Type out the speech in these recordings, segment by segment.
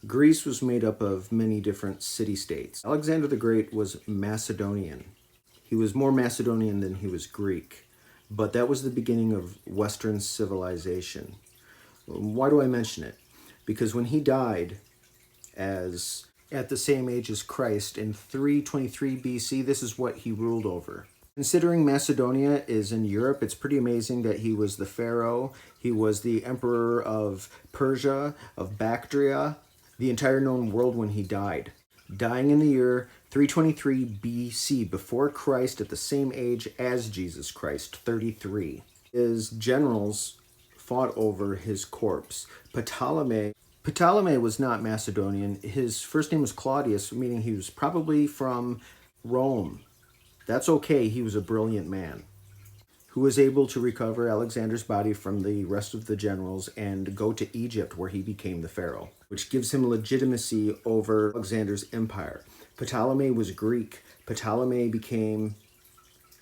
Greece was made up of many different city-states. Alexander the Great was Macedonian. He was more Macedonian than he was Greek, but that was the beginning of Western civilization. Why do I mention it? Because when he died as at the same age as Christ in 323 BC, this is what he ruled over. Considering Macedonia is in Europe, it's pretty amazing that he was the pharaoh, he was the emperor of Persia, of Bactria, the entire known world when he died. Dying in the year 323 BC, before Christ, at the same age as Jesus Christ, 33. His generals fought over his corpse. Ptolemy was not Macedonian. His first name was Claudius, meaning he was probably from Rome. That's okay, he was a brilliant man who was able to recover Alexander's body from the rest of the generals and go to Egypt, where he became the pharaoh, which gives him legitimacy over Alexander's empire. Ptolemy was Greek. Ptolemy became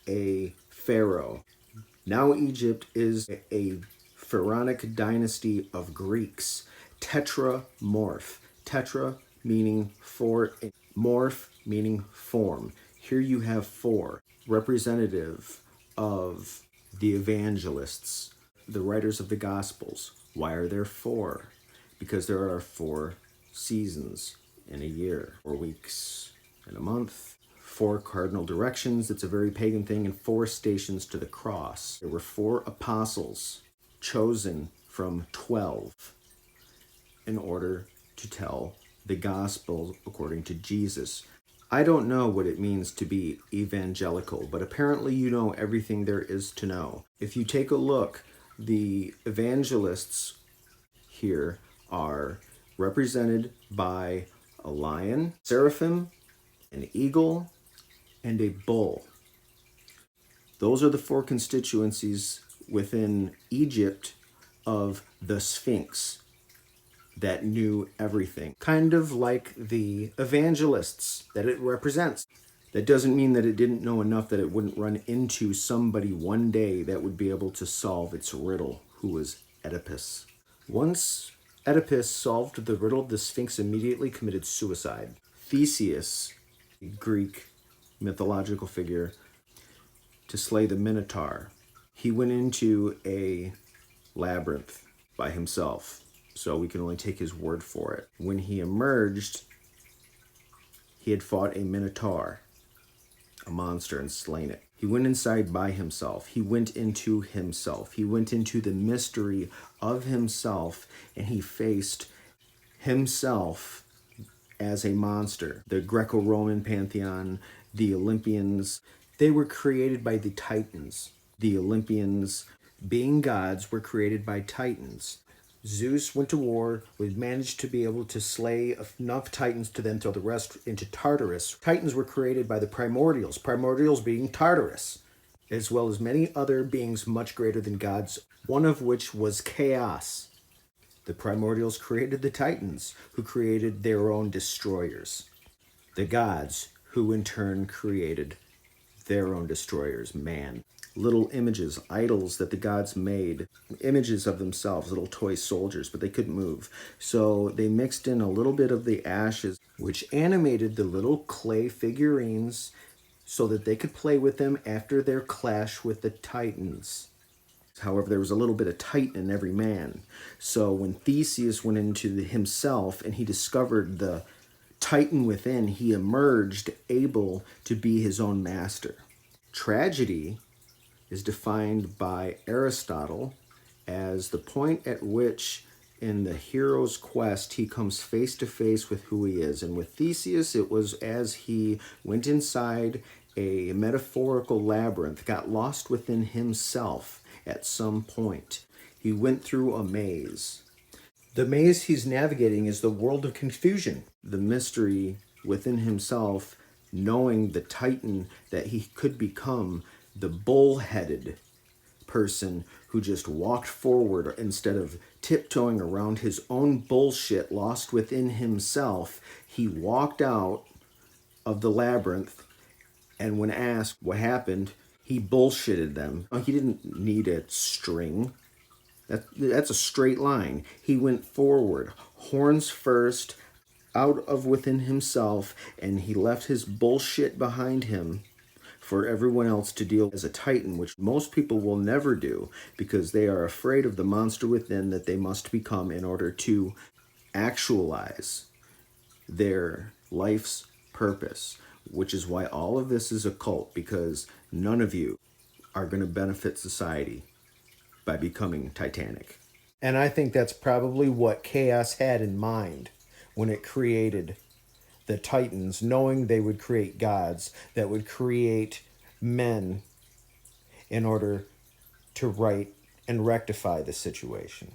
a pharaoh. Now Egypt is a pharaonic dynasty of Greeks. Tetramorph. Tetra meaning four, morph meaning form. Here you have four, representative of the evangelists, the writers of the Gospels. Why are there four? Because there are 4 seasons in a year, 4 weeks in a month, 4 cardinal directions. It's a very pagan thing, and 4 stations to the cross. There were 4 apostles chosen from 12 in order to tell the gospel according to Jesus. I don't know what it means to be evangelical, but apparently you know everything there is to know. If you take a look, the evangelists here are represented by a lion, seraphim, an eagle, and a bull. Those are the 4 constituencies within Egypt of the Sphinx that knew everything. Kind of like the evangelists that it represents. That doesn't mean that it didn't know enough that it wouldn't run into somebody one day that would be able to solve its riddle, who was Oedipus. Once Oedipus solved the riddle, the Sphinx immediately committed suicide. Theseus, a Greek mythological figure, to slay the Minotaur, he went into a labyrinth by himself. So we can only take his word for it. When he emerged, he had fought a Minotaur, a monster, and slain it. He went inside by himself. He went into himself. He went into the mystery of himself, and he faced himself as a monster. The Greco-Roman pantheon, the Olympians, they were created by the Titans. The Olympians, being gods, were created by Titans. Zeus went to war, would manage to be able to slay enough Titans to then throw the rest into Tartarus. Titans were created by the Primordials, Primordials being Tartarus, as well as many other beings much greater than gods, one of which was Chaos. The Primordials created the Titans, who created their own destroyers. The gods, who in turn created their own destroyers, man. Little images, idols that the gods made, images of themselves, little toy soldiers, but they couldn't move. So they mixed in a little bit of the ashes, which animated the little clay figurines so that they could play with them after their clash with the Titans. However, there was a little bit of Titan in every man. So when Theseus went into himself and he discovered the Titan within, he emerged able to be his own master. Tragedy is defined by Aristotle as the point at which in the hero's quest he comes face to face with who he is. And with Theseus, it was as he went inside a metaphorical labyrinth, got lost within himself at some point. He went through a maze. The maze he's navigating is the world of confusion, the mystery within himself, knowing the Titan that he could become, the bull-headed person who just walked forward instead of tiptoeing around his own bullshit lost within himself. He walked out of the labyrinth, and when asked what happened, he bullshitted them. He didn't need a string. That's a straight line. He went forward, horns first, out of within himself, and he left his bullshit behind him for everyone else to deal as a titan, which most people will never do because they are afraid of the monster within that they must become in order to actualize their life's purpose, which is why all of this is a cult, because none of you are going to benefit society by becoming titanic. And I think that's probably what Chaos had in mind when it created the Titans, knowing they would create gods that would create men in order to right and rectify the situation.